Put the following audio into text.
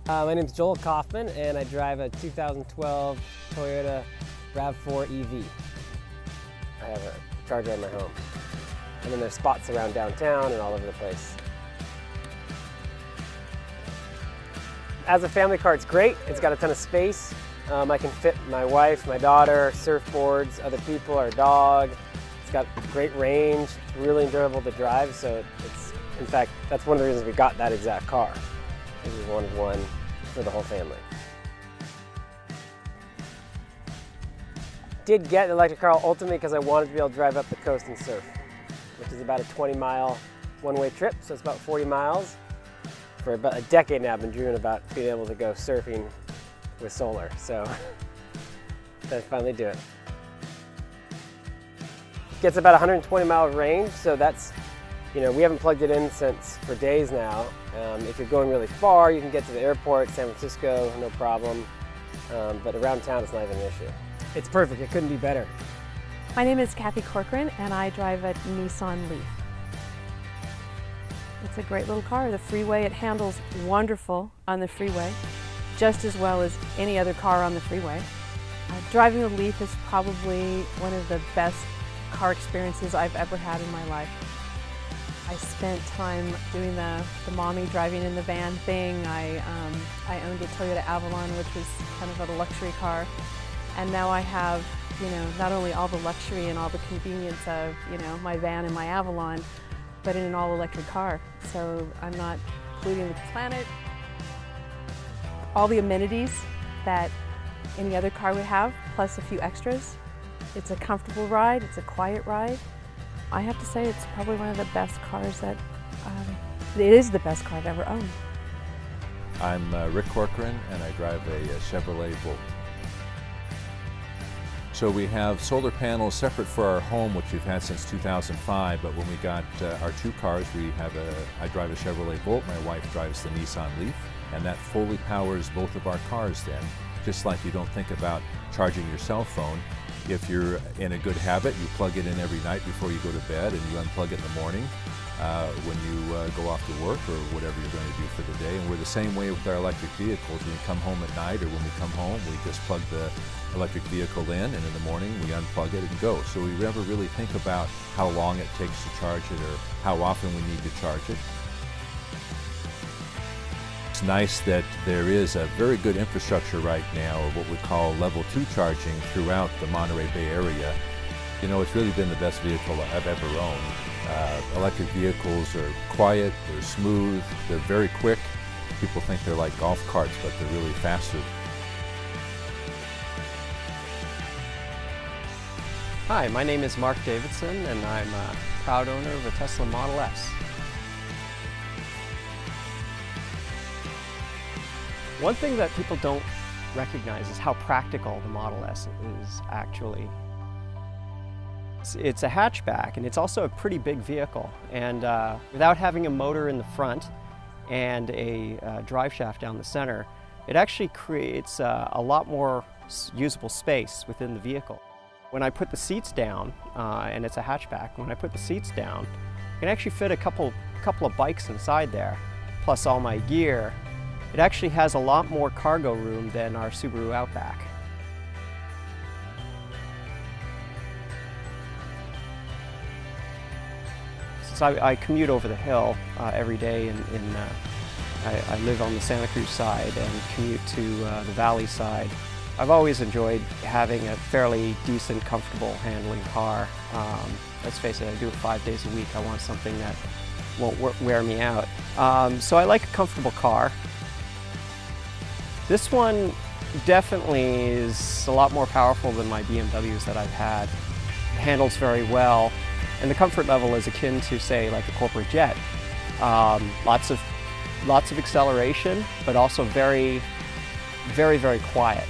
My name is Joel Kaufman, and I drive a 2012 Toyota RAV4 EV. I have a charger at my home. And then there's spots around downtown and all over the place. As a family car, it's great. It's got a ton of space. I can fit my wife, my daughter, surfboards, other people, our dog. It's got great range. It's really enjoyable to drive, so in fact, that's one of the reasons we got that exact car. We wanted one for the whole family. Did get an electric car ultimately because I wanted to be able to drive up the coast and surf, which is about a 20-mile one-way trip, so it's about 40 miles. For about a decade now, I've been dreaming about being able to go surfing with solar, so I finally do it. Gets about 120-mile range, so that's, we haven't plugged it in for days now. If you're going really far, you can get to the airport, San Francisco, no problem. But around town, it's not even an issue. It's perfect, it couldn't be better. My name is Kathy Corcoran, and I drive a Nissan Leaf. It's a great little car. The freeway, it handles wonderful on the freeway, just as well as any other car on the freeway. Driving the Leaf is probably one of the best car experiences I've ever had in my life. I spent time doing the mommy driving in the van thing. I owned a Toyota Avalon, which was kind of a luxury car. And now I have, not only all the luxury and all the convenience of, my van and my Avalon, but in an all-electric car. So I'm not polluting the planet. All the amenities that any other car would have, plus a few extras. It's a comfortable ride, it's a quiet ride. I have to say it's probably one of the best cars it is the best car I've ever owned. I'm Rick Corcoran, and I drive a Chevrolet Volt. So we have solar panels separate for our home, which we've had since 2005, but when we got our two cars, I drive a Chevrolet Volt, my wife drives the Nissan Leaf, and that fully powers both of our cars then. Just like you don't think about charging your cell phone, if you're in a good habit, you plug it in every night before you go to bed, and you unplug it in the morning when you go off to work or whatever you're going to do for the day. And we're the same way with our electric vehicles. When we come home at night or when we come home, we just plug the electric vehicle in, and in the morning we unplug it and go. So we never really think about how long it takes to charge it or how often we need to charge it. It's nice that there is a very good infrastructure right now of what we call level 2 charging throughout the Monterey Bay area. It's really been the best vehicle I've ever owned. Electric vehicles are quiet, they're smooth, they're very quick. People think they're like golf carts, but they're really faster. Hi, my name is Mark Davidson, and I'm a proud owner of a Tesla Model S. One thing that people don't recognize is how practical the Model S is actually. It's a hatchback, and it's also a pretty big vehicle. And without having a motor in the front and a drive shaft down the center, it actually creates a lot more usable space within the vehicle. When I put the seats down, and it's a hatchback, when I put the seats down, I can actually fit a couple of bikes inside there, plus all my gear. It actually has a lot more cargo room than our Subaru Outback. Since I commute over the hill every day, I live on the Santa Cruz side and commute to the Valley side, I've always enjoyed having a fairly decent, comfortable handling car. Let's face it, I do it 5 days a week. I want something that won't wear me out. So I like a comfortable car. This one definitely is a lot more powerful than my BMWs that I've had. It handles very well, and the comfort level is akin to, say, like a corporate jet. Lots of acceleration, but also very, very, very quiet.